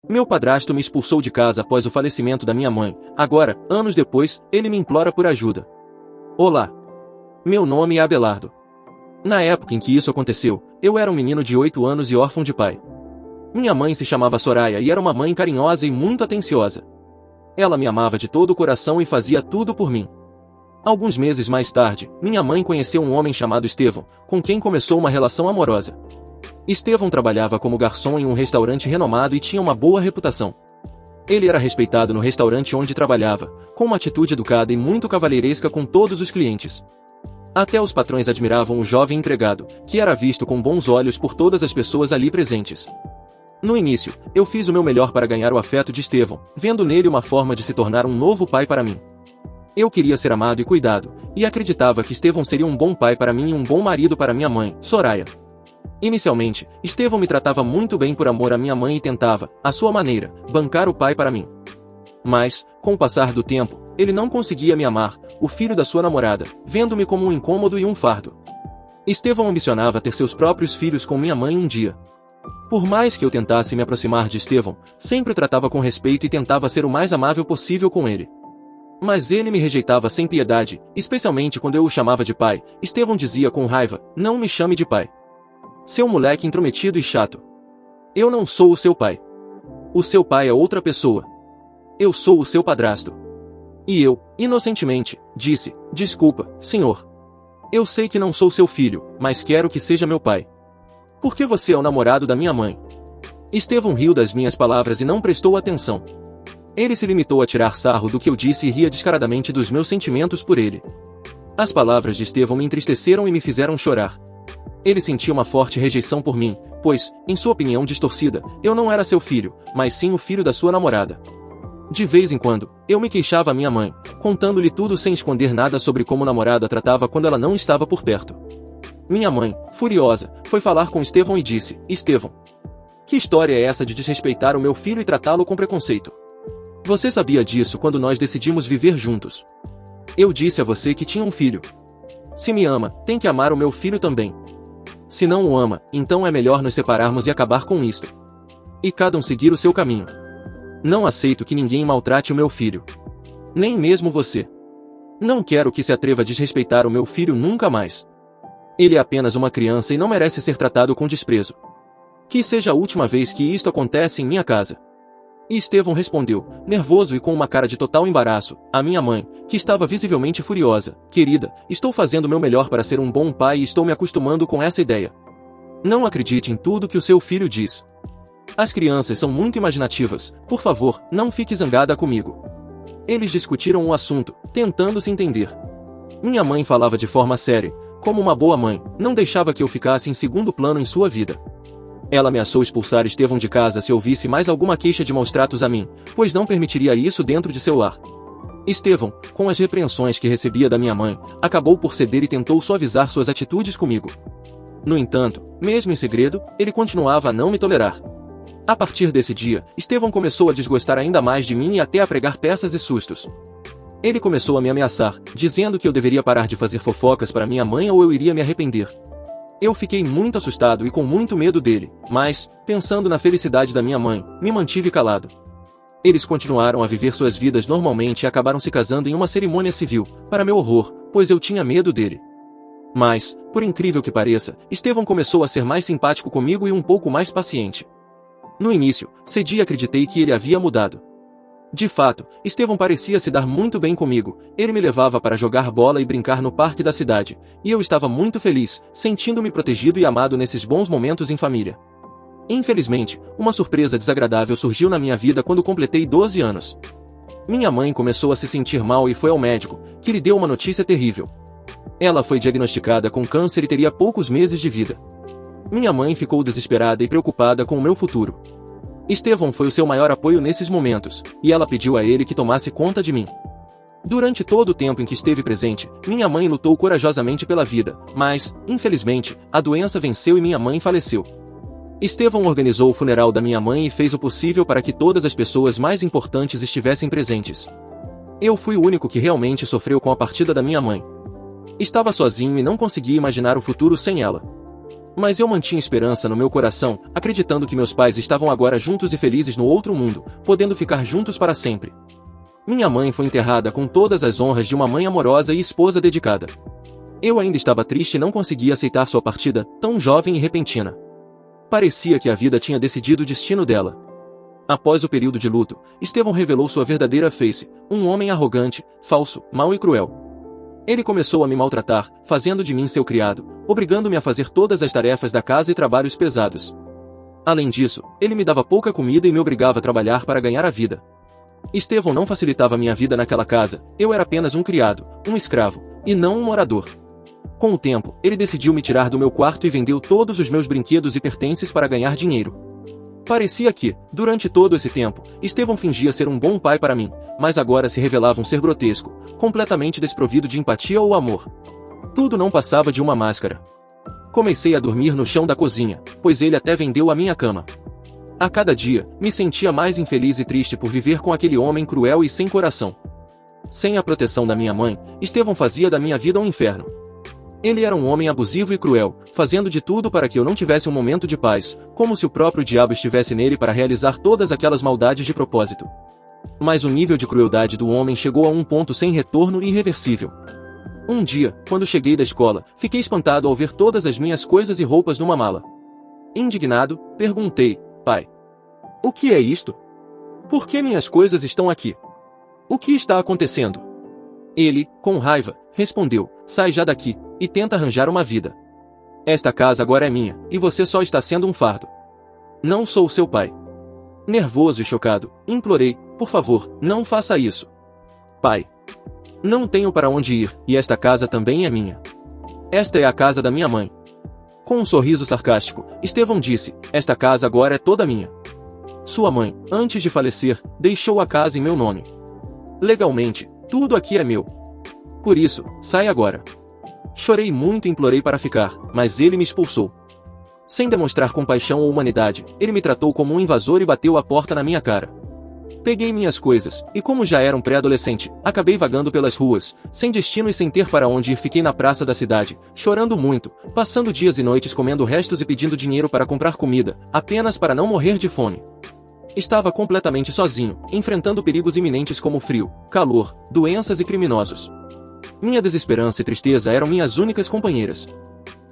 Meu padrasto me expulsou de casa após o falecimento da minha mãe. Agora, anos depois, ele me implora por ajuda. Olá. Meu nome é Abelardo. Na época em que isso aconteceu, eu era um menino de 8 anos e órfão de pai. Minha mãe se chamava Soraya e era uma mãe carinhosa e muito atenciosa. Ela me amava de todo o coração e fazia tudo por mim. Alguns meses mais tarde, minha mãe conheceu um homem chamado Estevão, com quem começou uma relação amorosa. Estevão trabalhava como garçom em um restaurante renomado e tinha uma boa reputação. Ele era respeitado no restaurante onde trabalhava, com uma atitude educada e muito cavalheiresca com todos os clientes. Até os patrões admiravam o jovem empregado, que era visto com bons olhos por todas as pessoas ali presentes. No início, eu fiz o meu melhor para ganhar o afeto de Estevão, vendo nele uma forma de se tornar um novo pai para mim. Eu queria ser amado e cuidado, e acreditava que Estevão seria um bom pai para mim e um bom marido para minha mãe, Soraya. Inicialmente, Estevão me tratava muito bem por amor à minha mãe e tentava, à sua maneira, bancar o pai para mim. Mas, com o passar do tempo, ele não conseguia me amar, o filho da sua namorada, vendo-me como um incômodo e um fardo. Estevão ambicionava ter seus próprios filhos com minha mãe um dia. Por mais que eu tentasse me aproximar de Estevão, sempre o tratava com respeito e tentava ser o mais amável possível com ele. Mas ele me rejeitava sem piedade, especialmente quando eu o chamava de pai. Estevão dizia com raiva: "Não me chame de pai. Seu moleque intrometido e chato. Eu não sou o seu pai. O seu pai é outra pessoa. Eu sou o seu padrasto." E eu, inocentemente, disse: "Desculpa, senhor. Eu sei que não sou seu filho, mas quero que seja meu pai. Porque você é o namorado da minha mãe." Estevão riu das minhas palavras e não prestou atenção. Ele se limitou a tirar sarro do que eu disse e ria descaradamente dos meus sentimentos por ele. As palavras de Estevão me entristeceram e me fizeram chorar. Ele sentia uma forte rejeição por mim, pois, em sua opinião distorcida, eu não era seu filho, mas sim o filho da sua namorada. De vez em quando, eu me queixava à minha mãe, contando-lhe tudo sem esconder nada sobre como a namorada tratava quando ela não estava por perto. Minha mãe, furiosa, foi falar com Estevão e disse: "Estevão, que história é essa de desrespeitar o meu filho e tratá-lo com preconceito? Você sabia disso quando nós decidimos viver juntos. Eu disse a você que tinha um filho. Se me ama, tem que amar o meu filho também. Se não o ama, então é melhor nos separarmos e acabar com isto. E cada um seguir o seu caminho. Não aceito que ninguém maltrate o meu filho. Nem mesmo você. Não quero que se atreva a desrespeitar o meu filho nunca mais. Ele é apenas uma criança e não merece ser tratado com desprezo. Que seja a última vez que isto acontece em minha casa." E Estevão respondeu, nervoso e com uma cara de total embaraço, à minha mãe, que estava visivelmente furiosa: "Querida, estou fazendo o meu melhor para ser um bom pai e estou me acostumando com essa ideia. Não acredite em tudo que o seu filho diz. As crianças são muito imaginativas, por favor, não fique zangada comigo." Eles discutiram o assunto, tentando se entender. Minha mãe falava de forma séria, como uma boa mãe, não deixava que eu ficasse em segundo plano em sua vida. Ela ameaçou expulsar Estevão de casa se ouvisse mais alguma queixa de maus tratos a mim, pois não permitiria isso dentro de seu lar. Estevão, com as repreensões que recebia da minha mãe, acabou por ceder e tentou suavizar suas atitudes comigo. No entanto, mesmo em segredo, ele continuava a não me tolerar. A partir desse dia, Estevão começou a desgostar ainda mais de mim e até a pregar peças e sustos. Ele começou a me ameaçar, dizendo que eu deveria parar de fazer fofocas para minha mãe ou eu iria me arrepender. Eu fiquei muito assustado e com muito medo dele, mas, pensando na felicidade da minha mãe, me mantive calado. Eles continuaram a viver suas vidas normalmente e acabaram se casando em uma cerimônia civil, para meu horror, pois eu tinha medo dele. Mas, por incrível que pareça, Estevão começou a ser mais simpático comigo e um pouco mais paciente. No início, cedi e acreditei que ele havia mudado. De fato, Estevão parecia se dar muito bem comigo. Ele me levava para jogar bola e brincar no parque da cidade, e eu estava muito feliz, sentindo-me protegido e amado nesses bons momentos em família. Infelizmente, uma surpresa desagradável surgiu na minha vida quando completei 12 anos. Minha mãe começou a se sentir mal e foi ao médico, que lhe deu uma notícia terrível. Ela foi diagnosticada com câncer e teria poucos meses de vida. Minha mãe ficou desesperada e preocupada com o meu futuro. Estevão foi o seu maior apoio nesses momentos, e ela pediu a ele que tomasse conta de mim. Durante todo o tempo em que esteve presente, minha mãe lutou corajosamente pela vida, mas, infelizmente, a doença venceu e minha mãe faleceu. Estevão organizou o funeral da minha mãe e fez o possível para que todas as pessoas mais importantes estivessem presentes. Eu fui o único que realmente sofreu com a partida da minha mãe. Estava sozinho e não conseguia imaginar o futuro sem ela. Mas eu mantinha esperança no meu coração, acreditando que meus pais estavam agora juntos e felizes no outro mundo, podendo ficar juntos para sempre. Minha mãe foi enterrada com todas as honras de uma mãe amorosa e esposa dedicada. Eu ainda estava triste e não conseguia aceitar sua partida, tão jovem e repentina. Parecia que a vida tinha decidido o destino dela. Após o período de luto, Estevão revelou sua verdadeira face, um homem arrogante, falso, mau e cruel. Ele começou a me maltratar, fazendo de mim seu criado, obrigando-me a fazer todas as tarefas da casa e trabalhos pesados. Além disso, ele me dava pouca comida e me obrigava a trabalhar para ganhar a vida. Estevão não facilitava minha vida naquela casa, eu era apenas um criado, um escravo, e não um morador. Com o tempo, ele decidiu me tirar do meu quarto e vendeu todos os meus brinquedos e pertences para ganhar dinheiro. Parecia que, durante todo esse tempo, Estevão fingia ser um bom pai para mim, mas agora se revelava um ser grotesco, completamente desprovido de empatia ou amor. Tudo não passava de uma máscara. Comecei a dormir no chão da cozinha, pois ele até vendeu a minha cama. A cada dia, me sentia mais infeliz e triste por viver com aquele homem cruel e sem coração. Sem a proteção da minha mãe, Estevão fazia da minha vida um inferno. Ele era um homem abusivo e cruel, fazendo de tudo para que eu não tivesse um momento de paz, como se o próprio diabo estivesse nele para realizar todas aquelas maldades de propósito. Mas o nível de crueldade do homem chegou a um ponto sem retorno e irreversível. Um dia, quando cheguei da escola, fiquei espantado ao ver todas as minhas coisas e roupas numa mala. Indignado, perguntei: pai, o que é isto? Por que minhas coisas estão aqui? O que está acontecendo? Ele, com raiva, respondeu: sai já daqui, e tenta arranjar uma vida. Esta casa agora é minha, e você só está sendo um fardo. Não sou seu pai. Nervoso e chocado, implorei: por favor, não faça isso. Pai, não tenho para onde ir, e esta casa também é minha. Esta é a casa da minha mãe. Com um sorriso sarcástico, Estevão disse: esta casa agora é toda minha. Sua mãe, antes de falecer, deixou a casa em meu nome. Legalmente, tudo aqui é meu. Por isso, sai agora. Chorei muito e implorei para ficar, mas ele me expulsou. Sem demonstrar compaixão ou humanidade, ele me tratou como um invasor e bateu a porta na minha cara. Peguei minhas coisas, e como já era um pré-adolescente, acabei vagando pelas ruas, sem destino e sem ter para onde ir. Fiquei na praça da cidade, chorando muito, passando dias e noites comendo restos e pedindo dinheiro para comprar comida, apenas para não morrer de fome. Estava completamente sozinho, enfrentando perigos iminentes como frio, calor, doenças e criminosos. Minha desesperança e tristeza eram minhas únicas companheiras.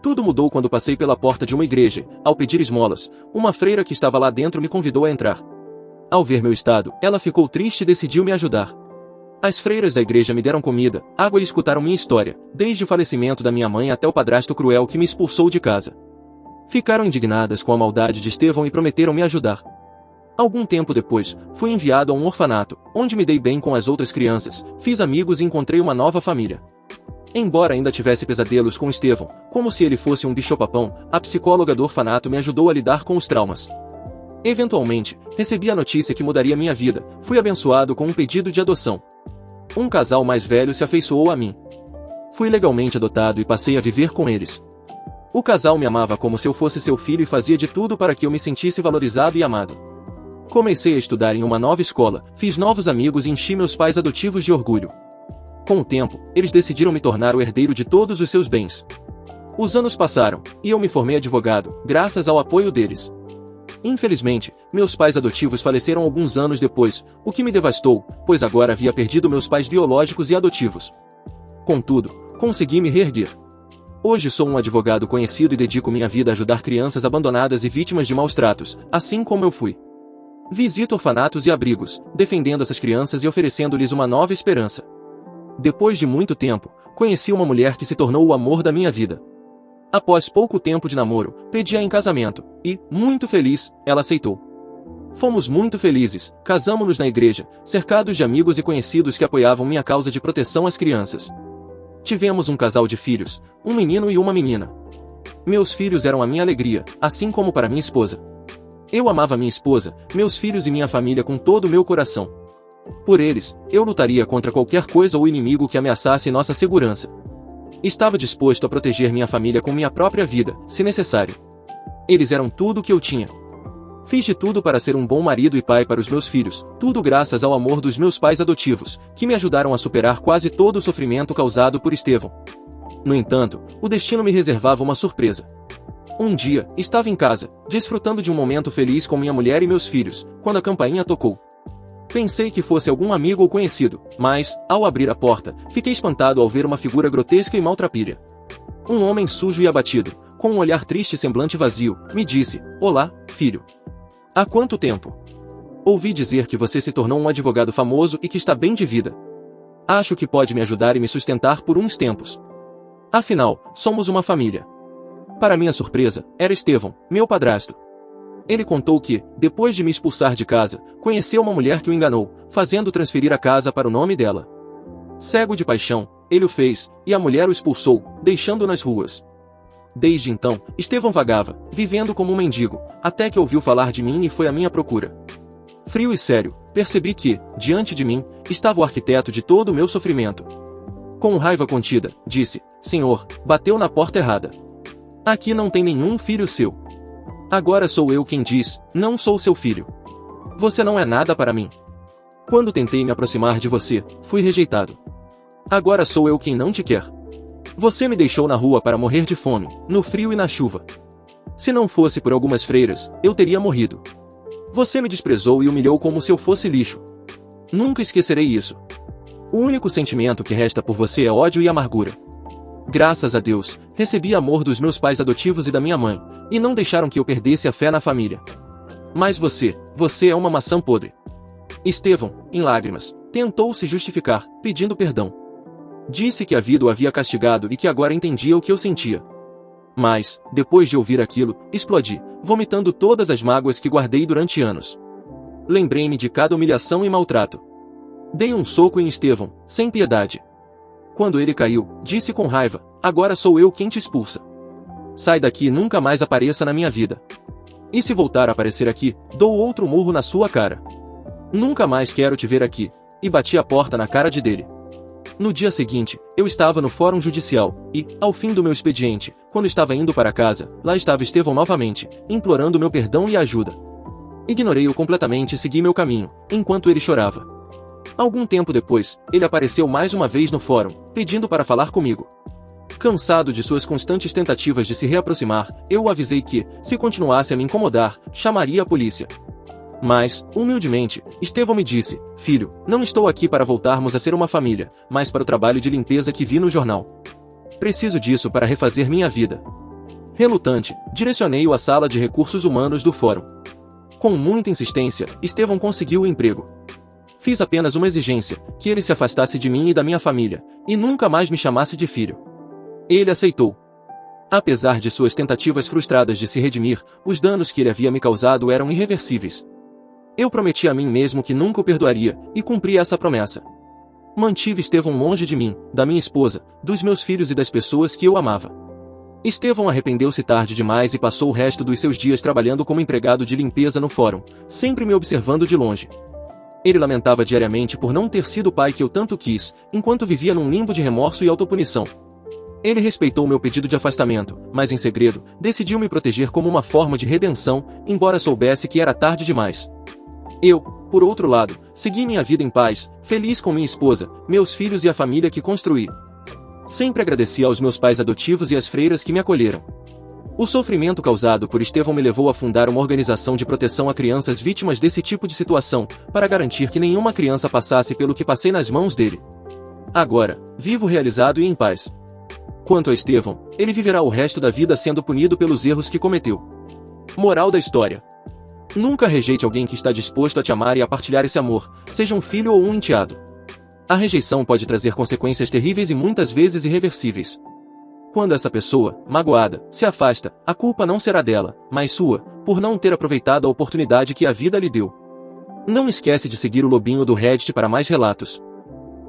Tudo mudou quando passei pela porta de uma igreja. Ao pedir esmolas, uma freira que estava lá dentro me convidou a entrar. Ao ver meu estado, ela ficou triste e decidiu me ajudar. As freiras da igreja me deram comida, água e escutaram minha história, desde o falecimento da minha mãe até o padrasto cruel que me expulsou de casa. Ficaram indignadas com a maldade de Estevão e prometeram me ajudar. Algum tempo depois, fui enviado a um orfanato, onde me dei bem com as outras crianças, fiz amigos e encontrei uma nova família. Embora ainda tivesse pesadelos com Estevão, como se ele fosse um bicho-papão, a psicóloga do orfanato me ajudou a lidar com os traumas. Eventualmente, recebi a notícia que mudaria minha vida, fui abençoado com um pedido de adoção. Um casal mais velho se afeiçoou a mim. Fui legalmente adotado e passei a viver com eles. O casal me amava como se eu fosse seu filho e fazia de tudo para que eu me sentisse valorizado e amado. Comecei a estudar em uma nova escola, fiz novos amigos e enchi meus pais adotivos de orgulho. Com o tempo, eles decidiram me tornar o herdeiro de todos os seus bens. Os anos passaram, e eu me formei advogado, graças ao apoio deles. Infelizmente, meus pais adotivos faleceram alguns anos depois, o que me devastou, pois agora havia perdido meus pais biológicos e adotivos. Contudo, consegui me reerguer. Hoje sou um advogado conhecido e dedico minha vida a ajudar crianças abandonadas e vítimas de maus tratos, assim como eu fui. Visito orfanatos e abrigos, defendendo essas crianças e oferecendo-lhes uma nova esperança. Depois de muito tempo, conheci uma mulher que se tornou o amor da minha vida. Após pouco tempo de namoro, pedi-a em casamento, e, muito feliz, ela aceitou. Fomos muito felizes, casamo-nos na igreja, cercados de amigos e conhecidos que apoiavam minha causa de proteção às crianças. Tivemos um casal de filhos, um menino e uma menina. Meus filhos eram a minha alegria, assim como para minha esposa. Eu amava minha esposa, meus filhos e minha família com todo o meu coração. Por eles, eu lutaria contra qualquer coisa ou inimigo que ameaçasse nossa segurança. Estava disposto a proteger minha família com minha própria vida, se necessário. Eles eram tudo o que eu tinha. Fiz de tudo para ser um bom marido e pai para os meus filhos, tudo graças ao amor dos meus pais adotivos, que me ajudaram a superar quase todo o sofrimento causado por Estevão. No entanto, o destino me reservava uma surpresa. Um dia, estava em casa, desfrutando de um momento feliz com minha mulher e meus filhos, quando a campainha tocou. Pensei que fosse algum amigo ou conhecido, mas, ao abrir a porta, fiquei espantado ao ver uma figura grotesca e maltrapilha. Um homem sujo e abatido, com um olhar triste e semblante vazio, me disse: "Olá, filho. Há quanto tempo? Ouvi dizer que você se tornou um advogado famoso e que está bem de vida. Acho que pode me ajudar e me sustentar por uns tempos. Afinal, somos uma família." Para minha surpresa, era Estevão, meu padrasto. Ele contou que, depois de me expulsar de casa, conheceu uma mulher que o enganou, fazendo transferir a casa para o nome dela. Cego de paixão, ele o fez, e a mulher o expulsou, deixando-o nas ruas. Desde então, Estevão vagava, vivendo como um mendigo, até que ouviu falar de mim e foi à minha procura. Frio e sério, percebi que, diante de mim, estava o arquiteto de todo o meu sofrimento. Com raiva contida, disse: "Senhor, bateu na porta errada. Aqui não tem nenhum filho seu. Agora sou eu quem diz: não sou seu filho. Você não é nada para mim. Quando tentei me aproximar de você, fui rejeitado. Agora sou eu quem não te quer. Você me deixou na rua para morrer de fome, no frio e na chuva. Se não fosse por algumas freiras, eu teria morrido. Você me desprezou e humilhou como se eu fosse lixo. Nunca esquecerei isso. O único sentimento que resta por você é ódio e amargura. Graças a Deus, recebi amor dos meus pais adotivos e da minha mãe, e não deixaram que eu perdesse a fé na família. Mas você é uma maçã podre." Estevão, em lágrimas, tentou se justificar, pedindo perdão. Disse que a vida o havia castigado e que agora entendia o que eu sentia. Mas, depois de ouvir aquilo, explodi, vomitando todas as mágoas que guardei durante anos. Lembrei-me de cada humilhação e maltrato. Dei um soco em Estevão, sem piedade. Quando ele caiu, disse com raiva: "Agora sou eu quem te expulsa. Sai daqui e nunca mais apareça na minha vida. E se voltar a aparecer aqui, dou outro murro na sua cara. Nunca mais quero te ver aqui." E bati a porta na cara dele. No dia seguinte, eu estava no fórum judicial, e, ao fim do meu expediente, quando estava indo para casa, lá estava Estevão novamente, implorando meu perdão e ajuda. Ignorei-o completamente e segui meu caminho, enquanto ele chorava. Algum tempo depois, ele apareceu mais uma vez no fórum, pedindo para falar comigo. Cansado de suas constantes tentativas de se reaproximar, eu o avisei que, se continuasse a me incomodar, chamaria a polícia. Mas, humildemente, Estevão me disse: "Filho, não estou aqui para voltarmos a ser uma família, mas para o trabalho de limpeza que vi no jornal. Preciso disso para refazer minha vida." Relutante, direcionei-o à sala de recursos humanos do fórum. Com muita insistência, Estevão conseguiu o emprego. Fiz apenas uma exigência: que ele se afastasse de mim e da minha família, e nunca mais me chamasse de filho. Ele aceitou. Apesar de suas tentativas frustradas de se redimir, os danos que ele havia me causado eram irreversíveis. Eu prometi a mim mesmo que nunca o perdoaria, e cumpri essa promessa. Mantive Estevão longe de mim, da minha esposa, dos meus filhos e das pessoas que eu amava. Estevão arrependeu-se tarde demais e passou o resto dos seus dias trabalhando como empregado de limpeza no fórum, sempre me observando de longe. Ele lamentava diariamente por não ter sido o pai que eu tanto quis, enquanto vivia num limbo de remorso e autopunição. Ele respeitou meu pedido de afastamento, mas em segredo, decidiu me proteger como uma forma de redenção, embora soubesse que era tarde demais. Eu, por outro lado, segui minha vida em paz, feliz com minha esposa, meus filhos e a família que construí. Sempre agradeci aos meus pais adotivos e às freiras que me acolheram. O sofrimento causado por Estevão me levou a fundar uma organização de proteção a crianças vítimas desse tipo de situação, para garantir que nenhuma criança passasse pelo que passei nas mãos dele. Agora, vivo realizado e em paz. Quanto a Estevão, ele viverá o resto da vida sendo punido pelos erros que cometeu. Moral da história: nunca rejeite alguém que está disposto a te amar e a partilhar esse amor, seja um filho ou um enteado. A rejeição pode trazer consequências terríveis e muitas vezes irreversíveis. Quando essa pessoa, magoada, se afasta, a culpa não será dela, mas sua, por não ter aproveitado a oportunidade que a vida lhe deu. Não esquece de seguir o Lobinho do Reddit para mais relatos.